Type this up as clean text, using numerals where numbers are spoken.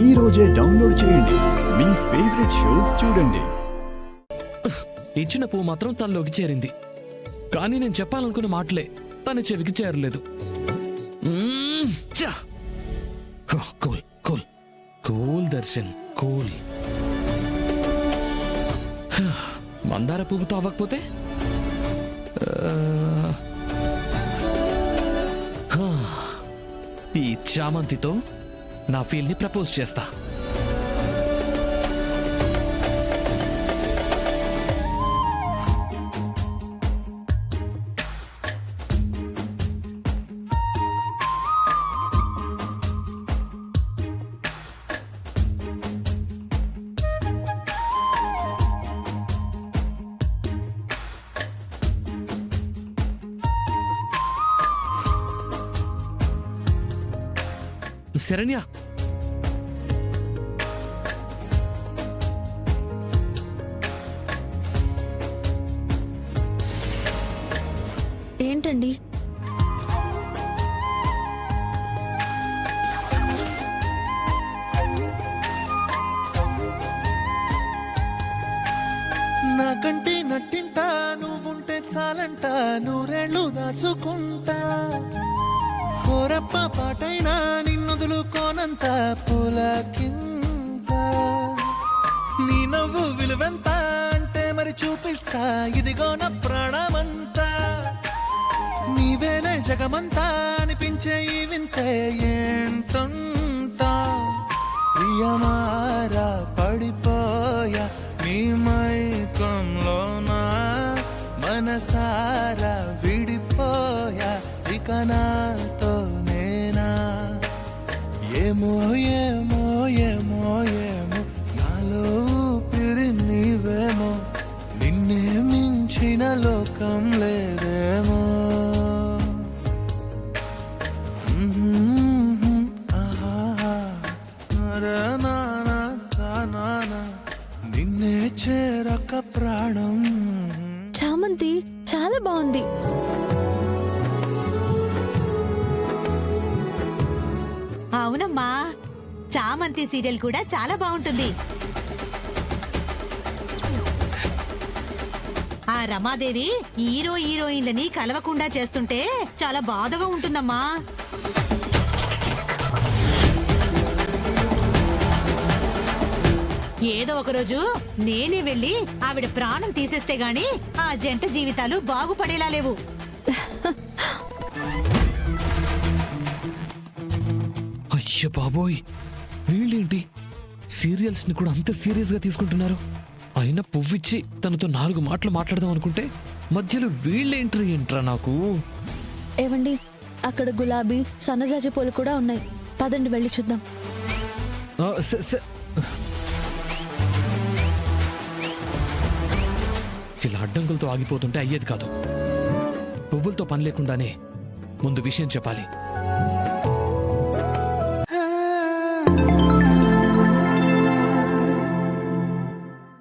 ఈ రోజే డౌన్లోడ్ చేయండి. మీ ఫేవరెట్ షోస్ చూడండి. ఇచ్చిన పువ్వు మాత్రం తనలోకి చేరింది, కానీ నేను చెప్పాలనుకున్న మాటలే తన చెవికి చేరలేదు. Cool cool cool Darshan cool. మందార పువ్వుతో అవ్వకపోతే ఈ చామంతితో నా ఫీల్ ని ప్రపోజ్ చేస్తా. శరణ్య, ఏంటండి? నాకంటే నట్టింటా నువ్వుంటే చాలంట, నూరేళ్ళు దాచుకుంటా. కోరప్ప పాటైనా నిన్నుదులుకోనంత పులకింత. నీ నవ్వు విలువెంత అంటే మరి చూపిస్తా, ఇదిగో నా ప్రాణమంతా. నీవేలే జగమంతా అనిపించే ఈ వింతే ఏంటంతా. ప్రియమారా పడిపోయా నీ మైకంలోనా, మనసారా విడిపోయా ఇక నాతో నేనా. ఏమో ఏమో ఏమో ఏమో నాలో ఊపిరి నీవేమో, నిన్నే మించిన లోకం లేదేమో. నిన్నే చేరక ప్రాణం. చామంతి చాలా బాగుంది. అవునమ్మా, చామంతి సీరియల్ కూడా చాలా బాగుంటుంది. ఆ రమాదేవి హీరోయిన్లని కలవకుండా చేస్తుంటే చాలా బాధగా ఉంటుందమ్మా. ఏదో ఒకరోజు నేనే వెళ్ళి ఆవిడ ప్రాణం తీసేస్తే గాని ఆ జంట జీవితాలు బాగుపడేలా లేవు. అయ్య బాబోయ్, వీళ్ళేంటి సీరియల్స్ ని కూడా అంత సీరియస్ గా తీసుకుంటున్నారు? అయినా పువ్విచ్చి తనతో 4 మాటలు మాట్లాడదాం అనుకుంటే మధ్యలో వీళ్ళేంట్రీ ఏంట్రా నాకు. ఏవండి, అక్కడ గులాబీ సన్నజాజి పూలు కూడా ఉన్నాయి. పదండి వెళ్ళి చూద్దాం. ఇలా అడ్డంకులతో ఆగిపోతుంటే అయ్యేది కాదు. పువ్వులతో పని లేకుండానే ముందు విషయం చెప్పాలి.